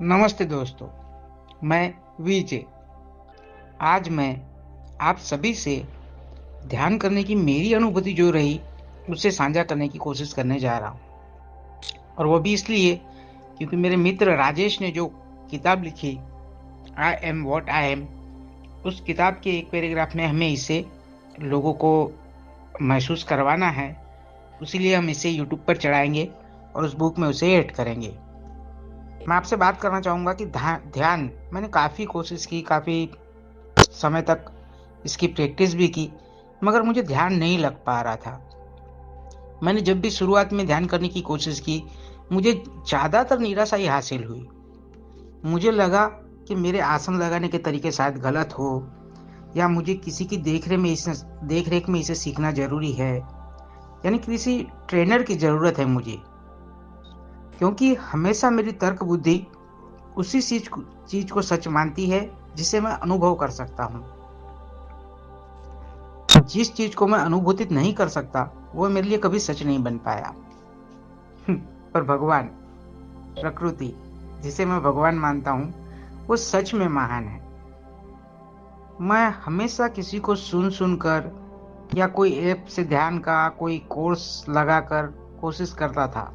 नमस्ते दोस्तों, मैं विजय। आज मैं आप सभी से ध्यान करने की मेरी अनुभूति जो रही, उससे साझा करने की कोशिश करने जा रहा हूँ। और वो भी इसलिए क्योंकि मेरे मित्र राजेश ने जो किताब लिखी, I am what I am, उस किताब के एक पैराग्राफ में हमें इसे लोगों को महसूस करवाना है। इसीलिए हम इसे यूट्यूब पर चढ़ाएंगे और उस बुक में उसे ऐड करेंगे। मैं आपसे बात करना चाहूँगा कि ध्यान मैंने काफ़ी कोशिश की, काफ़ी समय तक इसकी प्रैक्टिस भी की, मगर मुझे ध्यान नहीं लग पा रहा था। मैंने जब भी शुरुआत में ध्यान करने की कोशिश की, मुझे ज़्यादातर निराशा ही हासिल हुई। मुझे लगा कि मेरे आसन लगाने के तरीके शायद गलत हो, या मुझे किसी की देख रेख में इसे सीखना जरूरी है, यानी किसी ट्रेनर की जरूरत है मुझे। क्योंकि हमेशा मेरी तर्क बुद्धि उसी चीज को सच मानती है जिसे मैं अनुभव कर सकता हूँ। जिस चीज को मैं अनुभूतित नहीं कर सकता, वो मेरे लिए कभी सच नहीं बन पाया। पर भगवान, प्रकृति, जिसे मैं भगवान मानता हूँ, वो सच में महान है। मैं हमेशा किसी को सुन सुन कर या कोई ऐप से ध्यान का कोई कोर्स लगाकर कोशिश करता था,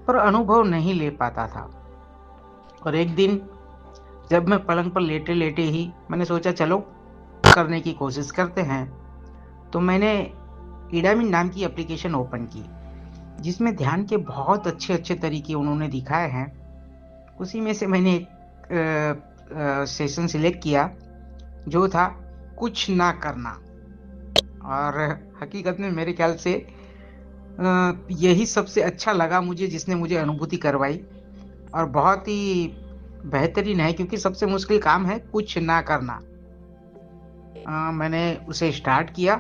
पर अनुभव नहीं ले पाता था। और एक दिन जब मैं पलंग पर लेटे लेटे ही मैंने सोचा चलो करने की कोशिश करते हैं, तो मैंने इडामिन नाम की एप्लीकेशन ओपन की, जिसमें ध्यान के बहुत अच्छे अच्छे तरीके उन्होंने दिखाए हैं। उसी में से मैंने एक सेशन सिलेक्ट किया जो था कुछ ना करना। और हकीकत में मेरे ख्याल से यही सबसे अच्छा लगा मुझे, जिसने मुझे अनुभूति करवाई। और बहुत ही बेहतरीन है, क्योंकि सबसे मुश्किल काम है कुछ ना करना। मैंने उसे स्टार्ट किया।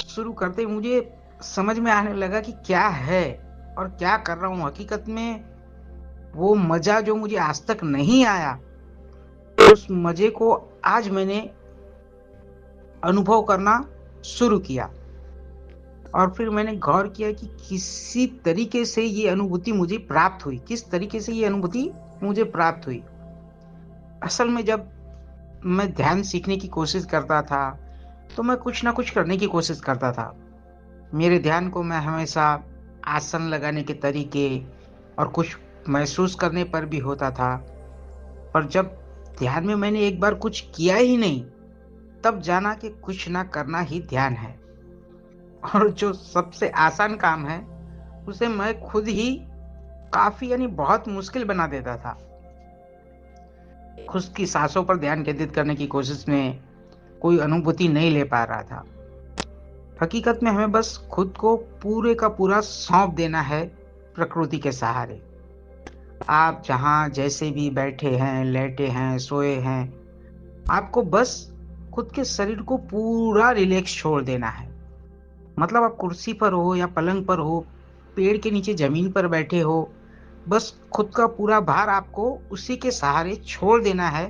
शुरू करते ही मुझे समझ में आने लगा कि क्या है और क्या कर रहा हूँ। हकीकत में वो मजा जो मुझे आज तक नहीं आया, उस मजे को आज मैंने अनुभव करना शुरू किया। और फिर मैंने गौर किया कि किसी तरीके से ये अनुभूति मुझे प्राप्त हुई, किस तरीके से ये अनुभूति मुझे प्राप्त हुई। असल में जब मैं ध्यान सीखने की कोशिश करता था, तो मैं कुछ ना कुछ करने की कोशिश करता था। मेरे ध्यान को मैं हमेशा आसन लगाने के तरीके और कुछ महसूस करने पर भी होता था। पर जब ध्यान में मैंने एक बार कुछ किया ही नहीं, तब जाना कि कुछ ना करना ही ध्यान है। और जो सबसे आसान काम है, उसे मैं खुद ही काफी यानी बहुत मुश्किल बना देता था। खुद की सांसों पर ध्यान केंद्रित करने की कोशिश में कोई अनुभूति नहीं ले पा रहा था। हकीकत में हमें बस खुद को पूरे का पूरा सौंप देना है प्रकृति के सहारे। आप जहां जैसे भी बैठे हैं, लेटे हैं, सोए हैं, आपको बस खुद के शरीर को पूरा रिलैक्स छोड़ देना है। मतलब आप कुर्सी पर हो या पलंग पर हो, पेड़ के नीचे जमीन पर बैठे हो, बस खुद का पूरा भार आपको उसी के सहारे छोड़ देना है।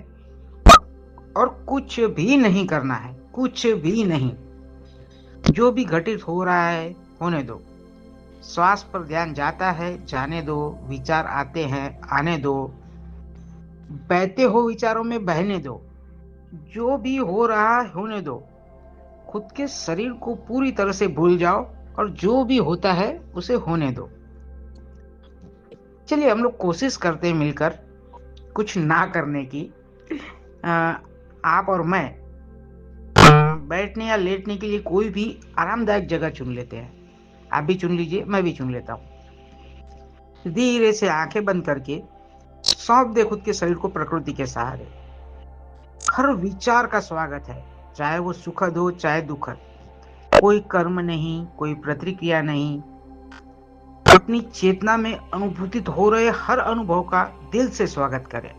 और कुछ भी नहीं करना है, कुछ भी नहीं। जो भी घटित हो रहा है होने दो। श्वास पर ध्यान जाता है, जाने दो। विचार आते हैं, आने दो। बहते हो विचारों में, बहने दो। जो भी हो रहा है होने दो। खुद के शरीर को पूरी तरह से भूल जाओ, और जो भी होता है उसे होने दो। चलिए हम लोग कोशिश करते हैं मिलकर कुछ ना करने की। अ, आप और मैं बैठने या लेटने के लिए कोई भी आरामदायक जगह चुन लेते हैं। आप भी चुन लीजिए, मैं भी चुन लेता हूँ। धीरे से आंखें बंद करके सौंप दे खुद के शरीर को प्रकृति के सहारे। हर विचार का स्वागत है, चाहे वो सुखद हो चाहे दुखद। कोई कर्म नहीं, कोई प्रतिक्रिया नहीं। अपनी चेतना में अनुभूतित हो रहे हर अनुभव का दिल से स्वागत करें।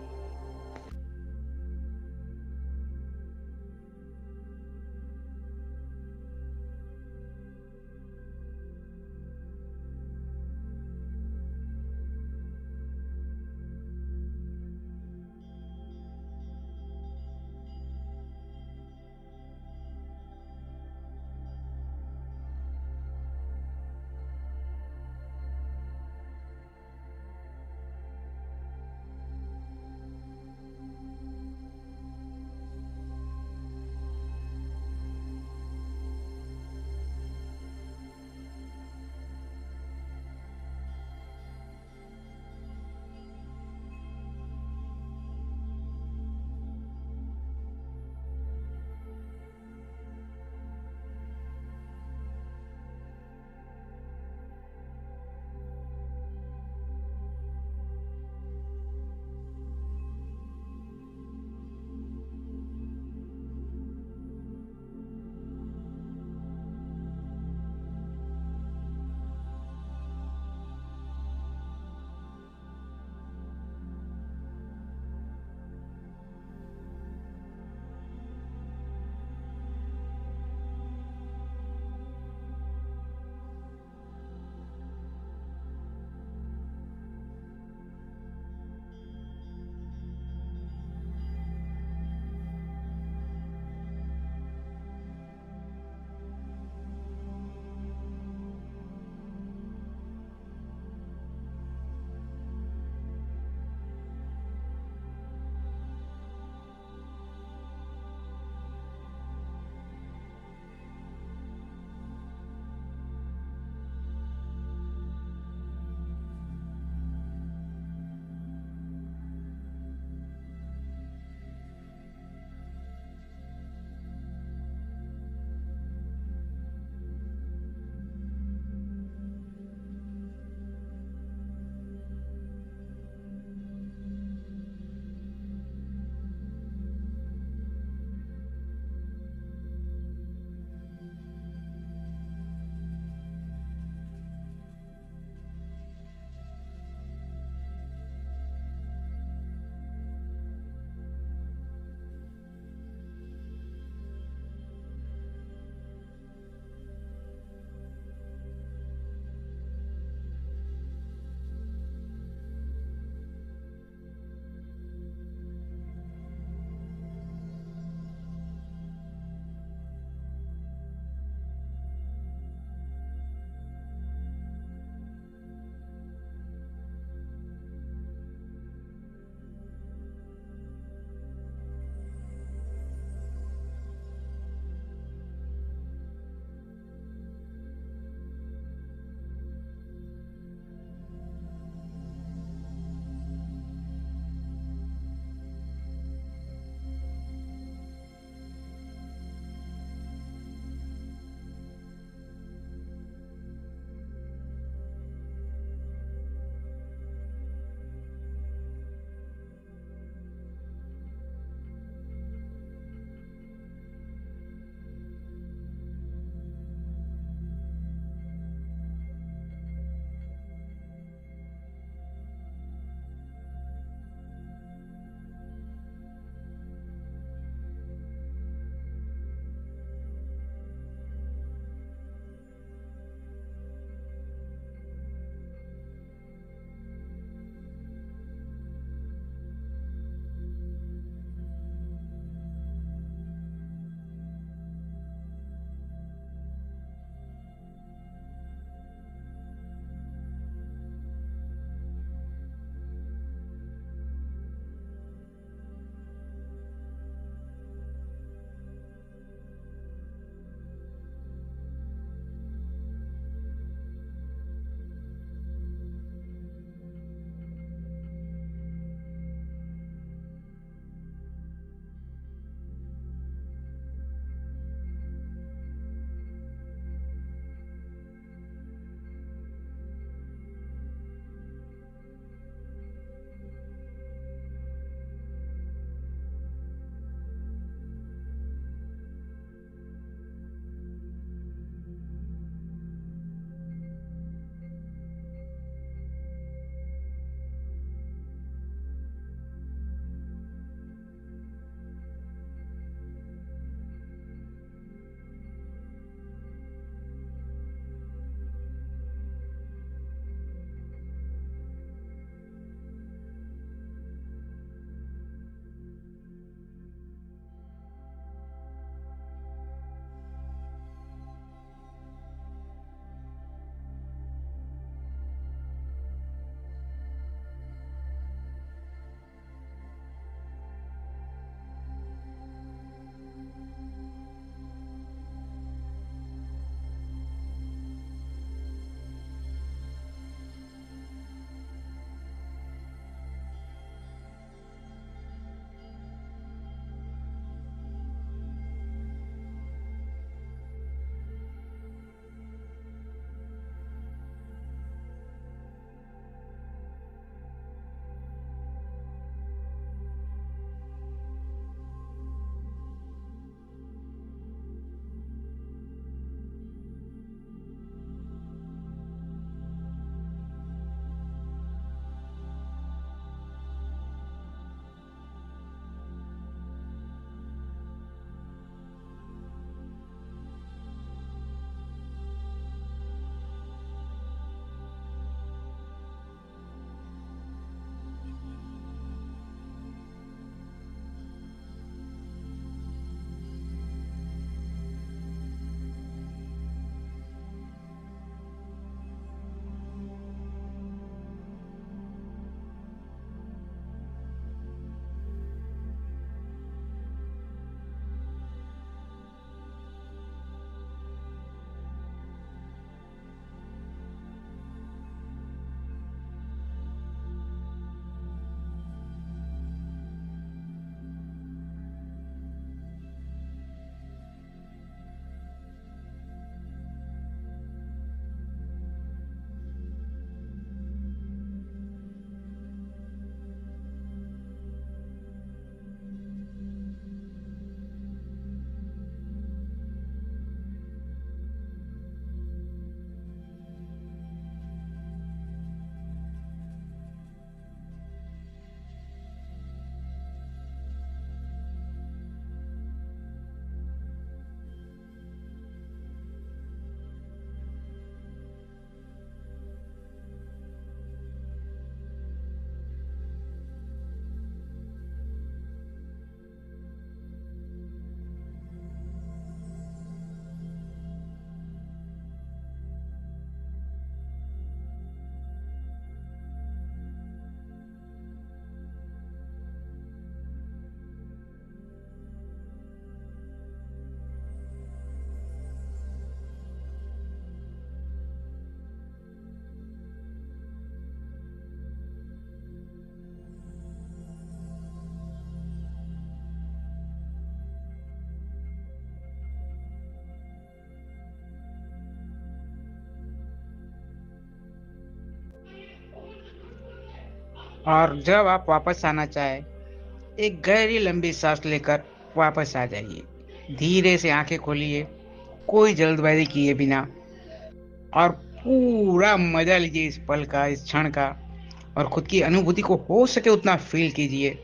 और जब आप वापस आना चाहे, एक गहरी लंबी सांस लेकर वापस आ जाइए। धीरे से आंखें खोलिए, कोई जल्दबाजी किए बिना, और पूरा मजा लीजिए इस पल का, इस क्षण का। और खुद की अनुभूति को हो सके उतना फील कीजिए।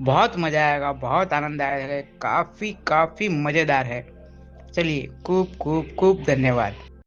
बहुत मजा आएगा, बहुत आनंद आएगा, काफी काफी मजेदार है। चलिए, खूब खूब खूब धन्यवाद।